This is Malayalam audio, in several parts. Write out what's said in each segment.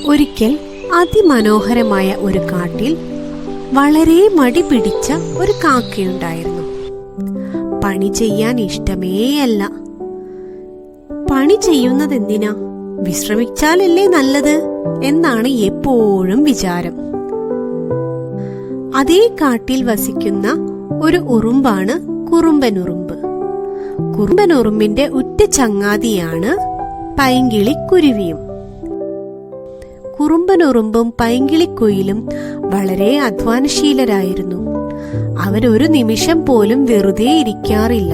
ഒരിക്കൽ അതിമനോഹരമായ ഒരു കാട്ടിൽ വളരെ മടി പിടിച്ച ഒരു കാക്കയുണ്ടായിരുന്നു. പണി ചെയ്യാൻ ഇഷ്ടമേയല്ല. പണി ചെയ്യുന്നതെന്തിനാ? വിശ്രമിച്ചാലല്ലേ നല്ലത് എന്നാണ് എപ്പോഴും വിചാരം. അതേ കാട്ടിൽ വസിക്കുന്ന ഒരു ഉറുമ്പാണ് കുറുമ്പനുറുമ്പ്. കുറുമ്പനുറുമ്പിന്റെ ഉറ്റ ചങ്ങാതിയാണ് പൈങ്കിളിക്കുരുവിയും. കുറുമ്പനുറുമ്പും പൈങ്കിളിക്കുയിലും വളരെ അധ്വാനശീലരായിരുന്നു. അവരൊരു നിമിഷം പോലും വെറുതെ ഇരിക്കാറില്ല.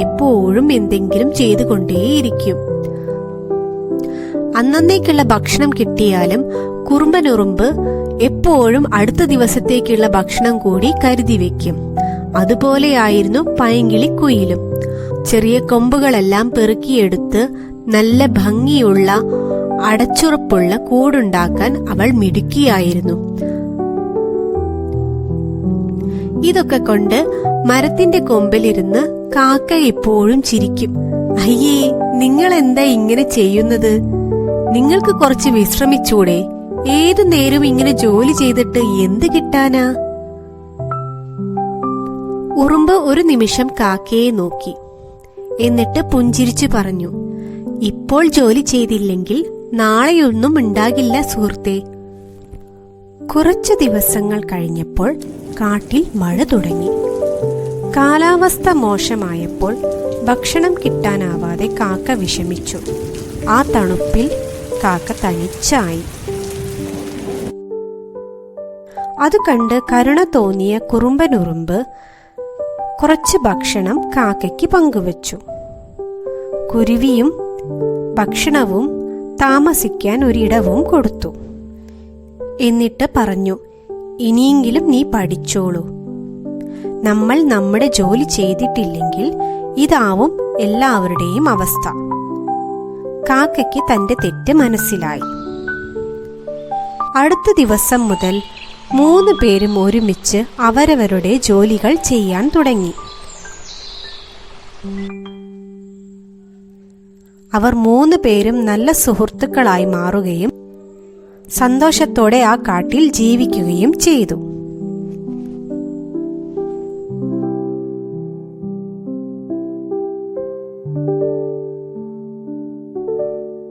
എപ്പോഴും എന്തെങ്കിലും ചെയ്തുകൊണ്ടേയിരിക്കും. അന്നേക്കുള്ള ഭക്ഷണം കിട്ടിയാലും കുറുമ്പനുറുമ്പ് എപ്പോഴും അടുത്ത ദിവസത്തേക്കുള്ള ഭക്ഷണം കൂടി കരുതി വെക്കും. അതുപോലെയായിരുന്നു പൈങ്കിളിക്കുയിലും. ചെറിയ കൊമ്പുകളെല്ലാം പെറുക്കിയെടുത്ത് നല്ല ഭംഗിയുള്ള അടച്ചുറപ്പുള്ള കൂടുണ്ടാക്കാൻ അവൾ മിടുക്കിയായിരുന്നു. ഇതൊക്കെ കൊണ്ട് മരത്തിന്റെ കൊമ്പിലിരുന്ന് കാക്ക എപ്പോഴും ചിരിക്കും. അയ്യേ, നിങ്ങൾ എന്താ ഇങ്ങനെ ചെയ്യുന്നത്? നിങ്ങൾക്ക് കുറച്ച് വിശ്രമിച്ചൂടെ? ഏതു നേരം ഇങ്ങനെ ജോലി ചെയ്തിട്ട് എന്ത് കിട്ടാനാ? ഉറുമ്പ് ഒരു നിമിഷം കാക്കയെ നോക്കി. എന്നിട്ട് പുഞ്ചിരിച്ചു പറഞ്ഞു, ഇപ്പോൾ ജോലി ചെയ്തില്ലെങ്കിൽ നാളെയൊന്നും ഉണ്ടാകില്ല സുഹൃത്തേ. കുറച്ചു ദിവസങ്ങൾ കഴിഞ്ഞപ്പോൾ കാട്ടിൽ മഴ തുടങ്ങി. കാലാവസ്ഥ മോശമായപ്പോൾ ഭക്ഷണം കിട്ടാനാവാതെ കാക്ക വിഷമിച്ചു. ആ തണുപ്പിൽ കാക്ക തനിച്ചായി. അത് കണ്ട് കരുണ തോന്നിയ കുറുമ്പനുറുമ്പ് കുറച്ച് ഭക്ഷണം കാക്കയ്ക്ക് പങ്കുവച്ചു. കുരുവിയും ഭക്ഷണവും താമസിക്കാൻ ഒരിടവും കൊടുത്തു. എന്നിട്ട് പറഞ്ഞു, ഇനിയെങ്കിലും നീ പഠിച്ചോളൂ. നമ്മൾ നമ്മുടെ ജോലി ചെയ്തിട്ടില്ലെങ്കിൽ ഇതാവും എല്ലാവരുടെയും അവസ്ഥ. കാക്കയ്ക്ക് തന്റെ തെറ്റ് മനസ്സിലായി. അടുത്ത ദിവസം മുതൽ 3 പേരും ഒരുമിച്ച് അവരവരുടെ ജോലികൾ ചെയ്യാൻ തുടങ്ങി. അവർ 3 പേരും നല്ല സുഹൃത്തുക്കളായി മാറുകയും സന്തോഷത്തോടെ ആ കാട്ടിൽ ജീവിക്കുകയും ചെയ്തു.